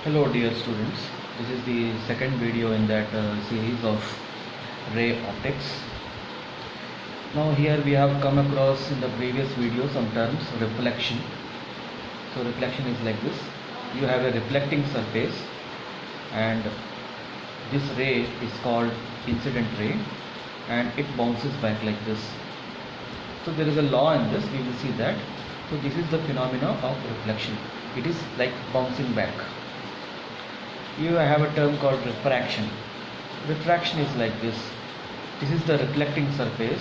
Hello dear students, this is the second video in that series of ray optics. Now here we have come across in the previous video some terms reflection. So reflection is like this: you have a reflecting surface and this ray is called incident ray and it bounces back like this. So there is a law in this, we will see that. So this is the phenomena of reflection. It is like bouncing back. You have a term called refraction. Refraction is like this. This is the reflecting surface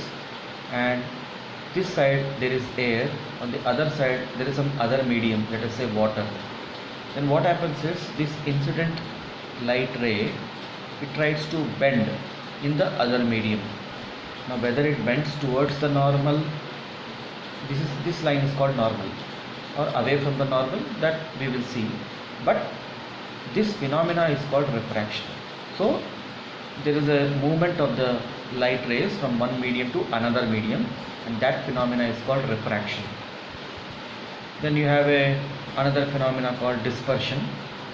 and this side there is air, on the other side there is some other medium, let us say water. Then what happens is this incident light ray, it tries to bend in the other medium. Now whether it bends towards the normal, this line is called normal, or away from the normal, that we will see. But this phenomena is called refraction. So there is a movement of the light rays from one medium to another medium and that phenomena is called refraction. Then you have another phenomena called dispersion.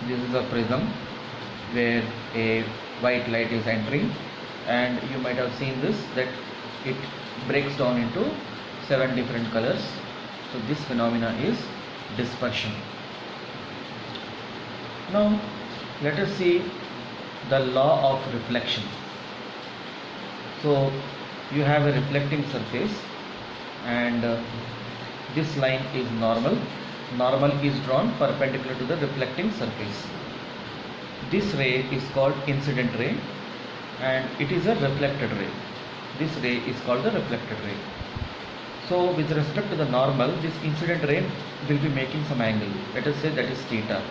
This is a prism where a white light is entering and you might have seen this, that it breaks down into 7 different colors. So this phenomena is dispersion. Now let us see the law of reflection. So you have a reflecting surface and this line is normal. Normal is drawn perpendicular to the reflecting surface. This ray is called incident ray and it is a reflected ray. This ray is called the reflected ray. So with respect to the normal, this incident ray will be making some angle. Let us say that is theta.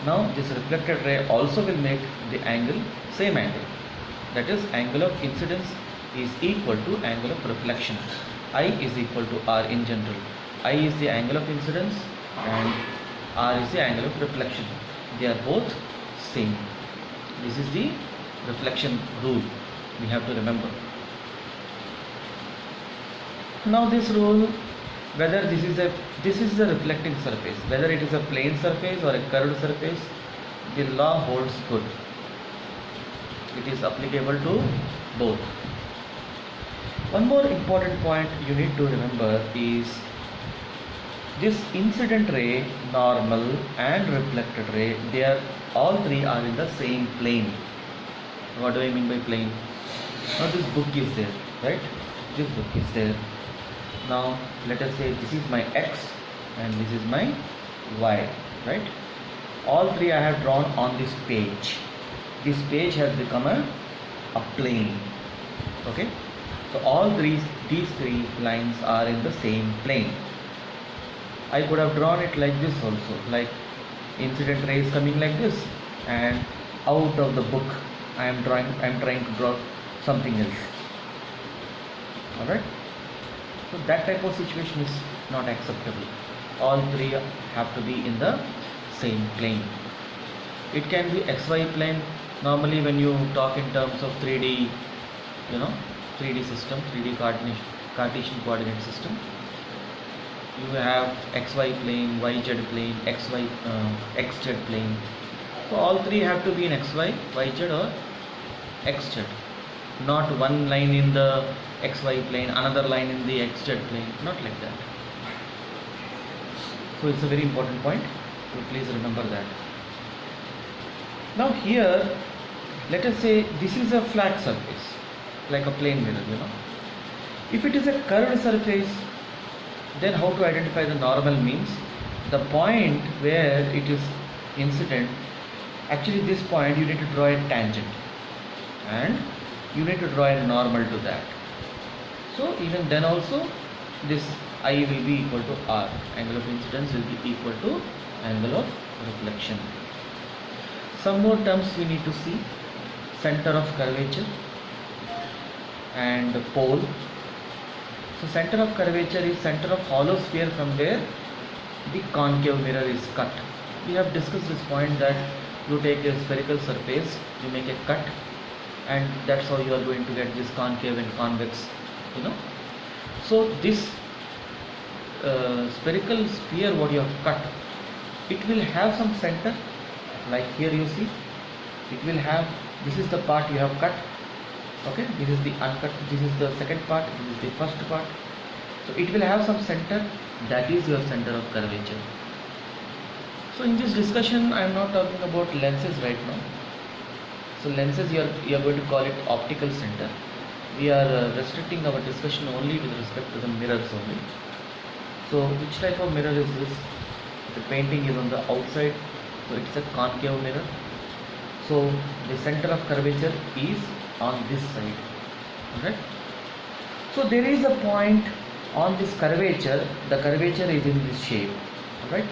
Now this reflected ray also will make the angle, same angle. That is, angle of incidence is equal to angle of reflection. I is equal to R in general. I is the angle of incidence and R is the angle of reflection. They are both same. This is the reflection rule we have to remember. Now this rule, whether this is a reflecting surface, whether it is a plane surface or a curved surface, the law holds good. It is applicable to both. One more important point you need to remember is this incident ray, normal and reflected ray, all three are in the same plane. What do I mean by plane? Now this book is there, right? This book is there. Now let us say this is my x and this is my y, right? All three I have drawn on this page. This page has become a plane. Okay, so all these three lines are in the same plane. I could have drawn it like this also, like incident ray is coming like this and out of the book I am trying to draw something else. Alright, so that type of situation is not acceptable. All three have to be in the same plane. It can be xy plane. Normally when you talk in terms of 3D, 3D system, 3D Cartesian coordinate system, you have xy plane, yz plane, xz plane. So all three have to be in xy, yz or xz. Not one line in the xy plane, another line in the xz plane, not like that. So it's a very important point, so please remember that. Now here, let us say this is a flat surface, like a plane mirror, If it is a curved surface, then how to identify the normal means the point where it is incident. Actually this point you need to draw a tangent and you need to draw a normal to that. So even then also this I will be equal to R. Angle of incidence will be equal to angle of reflection. Some more terms we need to see: center of curvature and pole. So center of curvature is center of hollow sphere from where the concave mirror is cut. We have discussed this point that you take a spherical surface, you make a cut, and that's how you are going to get this concave and convex, So this spherical sphere what you have cut, it will have some center Like here you see, it will have, this is the part you have cut, okay, this is the uncut, this is the second part, this is the first part. So it will have some center, that is your center of curvature. So in this discussion I am not talking about lenses right now. So lenses you are going to call it optical center. We are restricting our discussion only with respect to the mirrors only. So which type of mirror is this? The painting is on the outside, so it's a concave mirror. So the center of curvature is on this side. Okay. So there is a point on this curvature. The curvature is in this shape. Alright.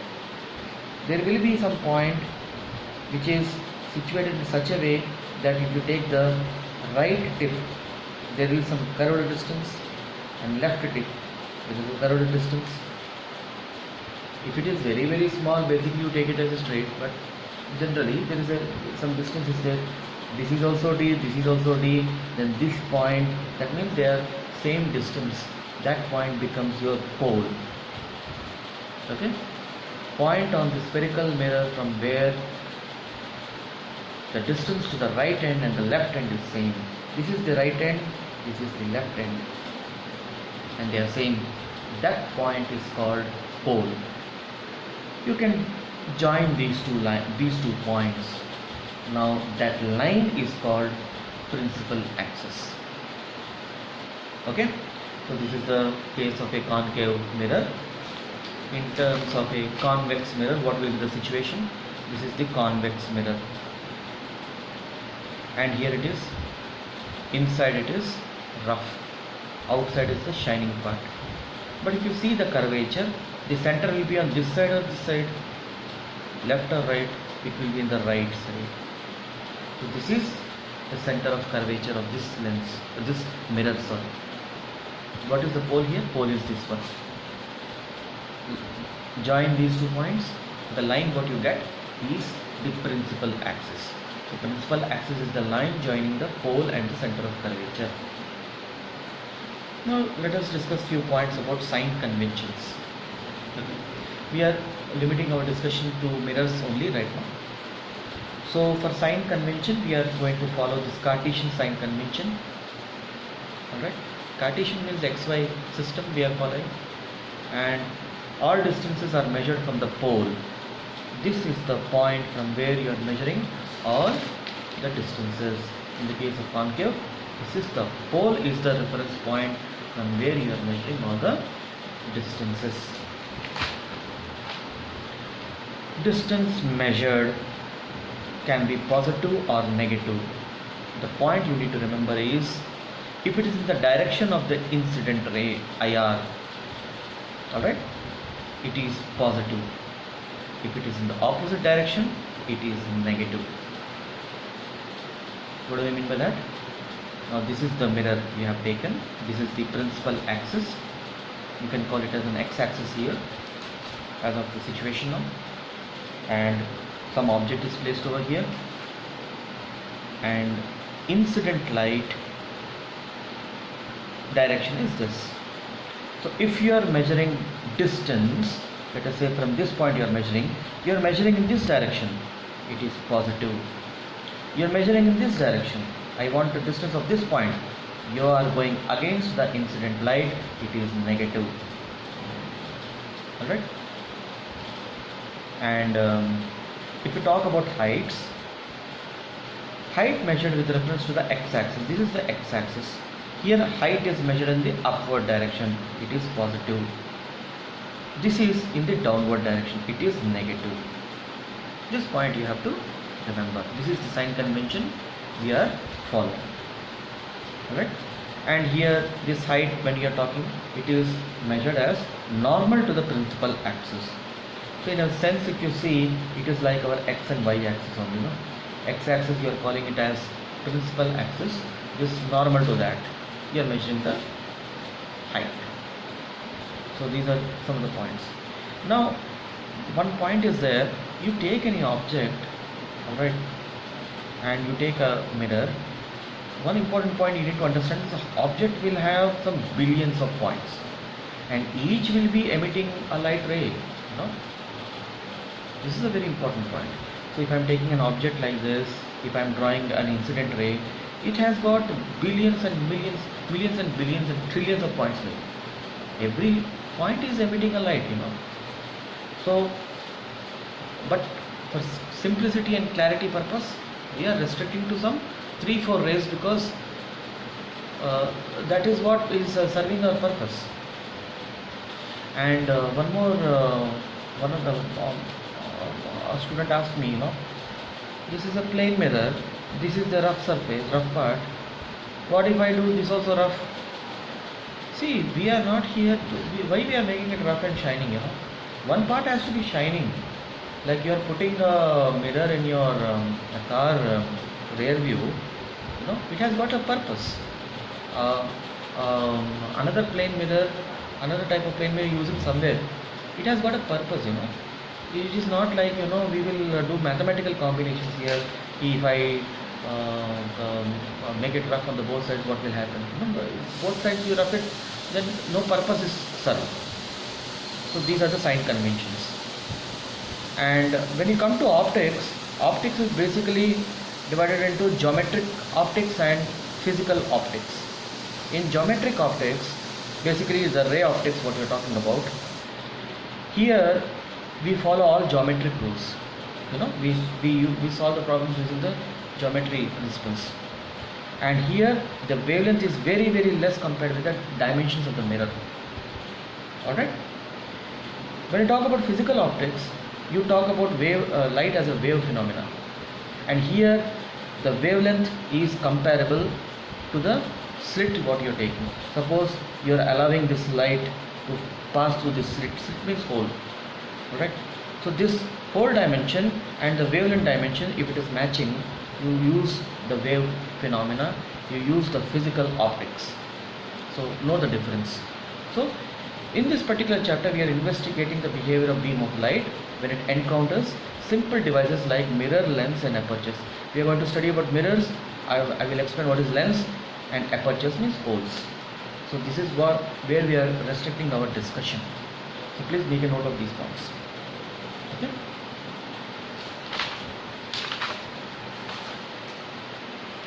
There will be some point which is situated in such a way that if you take the right tip, there is some curved distance, and left tip, there is a curved distance. If it is very very small, basically you take it as a straight, but generally there is some distance is there. This is also D, this is also D, then this point, that means they are same distance. That point becomes your pole. Okay, point on the spherical mirror from where the distance to the right end and the left end is same. This is the right end, this is the left end, and they are same. That point is called pole. You can join these two points. Now that line is called principal axis. Okay, so this is the case of a concave mirror. In terms of a convex mirror, what will be the situation? This is the convex mirror, and here it is, inside it is rough, outside is the shining part. But if you see the curvature, the center will be on this side or this side, left or right, it will be in the right side. So this is the center of curvature of this lens, this mirror, sorry. What is the pole here? Pole is this one. Join these 2 points, the line what you get is the principal axis. So principal axis is the line joining the pole and the center of curvature. Now let us discuss few points about sign conventions. We are limiting our discussion to mirrors only right now. So for sign convention, we are going to follow this Cartesian sign convention. Alright, Cartesian means XY system we are following, and all distances are measured from the pole. This is the point from where you are measuring all the distances. In the case of concave, this is the pole is the reference point from where you are measuring all the distances. Distance measured can be positive or negative. The point you need to remember is, if it is in the direction of the incident ray IR, alright, it is positive. If it is in the opposite direction, it is negative. What do I mean by that? Now this is the mirror we have taken. This is the principal axis. You can call it as an x-axis here as of the situation now, and some object is placed over here, and incident light direction is this. So if you are measuring distance, let us say from this point you are measuring in this direction, it is positive. You are measuring in this direction, I want the distance of this point, you are going against the incident light, it is negative. Alright, and if we talk about height measured with reference to the x-axis, this is the x-axis. Here height is measured in the upward direction, it is positive. This is in the downward direction, it is negative. This point you have to remember. This is the sign convention we are following. Alright, and here this height, when you are talking, it is measured as normal to the principal axis. So in a sense, if you see, it is like our x and y axis only, no? X axis you are calling it as principal axis, this normal to that, you are measuring the height. So these are some of the points. Now one point is there, you take any object, alright, and you take a mirror. One important point you need to understand is the object will have some billions of points, and each will be emitting a light ray, you know. This is a very important point. So if I'm taking an object like this, if I'm drawing an incident ray, it has got billions and millions, millions and billions and trillions of points in it. Every point is emitting a light, So, but for simplicity and clarity purpose, we are restricting to some 3-4 rays because that is what is serving our purpose. And one more, one of the a student asked me, this is a plane mirror, this is the rough surface, rough part. What if I do this also rough? See, we are not here to, why we are making it rough and shining, One part has to be shining. Like you are putting a mirror in your car rear view, it has got a purpose. Another plane mirror, another type of plane mirror using somewhere, it has got a purpose, It is not like, we will do mathematical combinations here. If I make it rough on the both sides, what will happen? Both sides you rough it, then no purpose is served. So these are the sign conventions. And when you come to optics, optics is basically divided into geometric optics and physical optics. In geometric optics, basically the ray optics, what we are talking about. Here we follow all geometric rules. We solve the problems using the geometry principles. And here the wavelength is very, very less compared with the dimensions of the mirror. Alright? When you talk about physical optics, you talk about light as a wave phenomena. And here the wavelength is comparable to the slit what you are taking. Suppose you are allowing this light to pass through this slit. Slit means hole. Alright? So this whole dimension and the wavelength dimension, if it is matching, you use the wave phenomena, you use the physical optics. So know the difference. So in this particular chapter, we are investigating the behavior of beam of light when it encounters simple devices like mirror, lens and apertures. We are going to study about mirrors. I will explain what is lens, and apertures means holes. So this is where we are restricting our discussion. So please make a note of these points. Okay.